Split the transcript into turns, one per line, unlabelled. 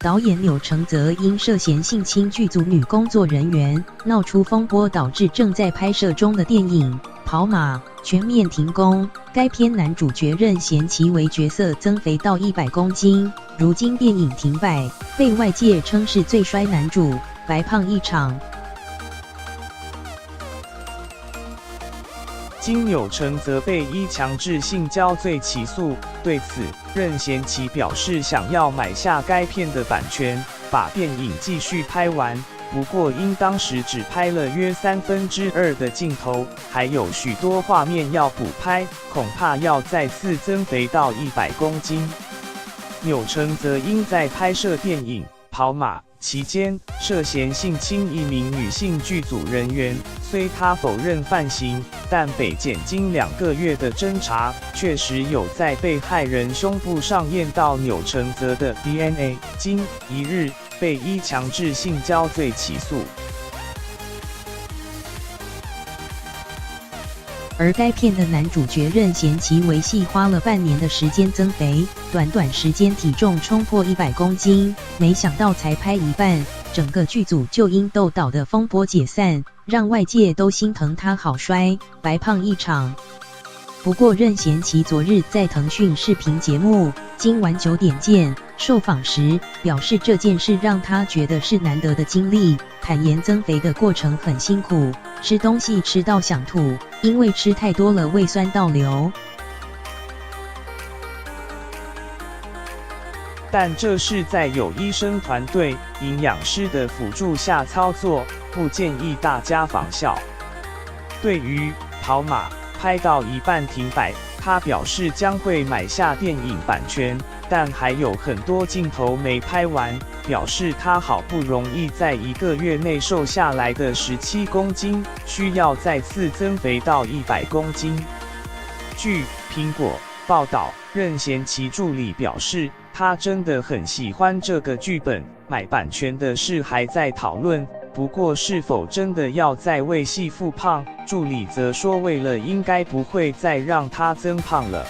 导演钮承泽因涉嫌性侵剧组女工作人员，闹出风波，导致正在拍摄中的电影《跑马》全面停工。该片男主角任贤齐为角色增肥到100公斤，如今电影停摆，被外界称是最衰男主，白胖一场。
经钮承泽被依强制性交罪起诉，对此，任贤齐表示想要买下该片的版权，把电影继续拍完。不过因当时只拍了约2/3的镜头，还有许多画面要补拍，恐怕要再次增肥到100公斤。钮承泽因在拍摄电影《跑马》期间涉嫌性侵一名女性剧组人员，虽他否认犯行，但北检经2个月的侦查，确实有在被害人胸部上验到钮承泽的 DNA， 经1日被依强制性交罪起诉。
而该片的男主角任贤齐为戏花了半年的时间增肥，短短时间体重冲破100公斤，没想到才拍一半，整个剧组就因斗倒的风波解散，让外界都心疼他好衰，白胖一场。不过任贤齐昨日在腾讯视频节目《今晚9点见》受访时表示，这件事让他觉得是难得的经历，坦言增肥的过程很辛苦，吃东西吃到想吐，因为吃太多了胃酸倒流。
但这是在有医生团队、营养师的辅助下操作，不建议大家仿效。对于跑马拍到一半停摆，他表示将会买下电影版权，但还有很多镜头没拍完，表示他好不容易在1个月内瘦下来的17公斤，需要再次增肥到100公斤。据苹果报道，任贤齐助理表示，他真的很喜欢这个剧本，买版权的事还在讨论，不过是否真的要再为戏复胖，助理则说为了应该不会再让他增胖了。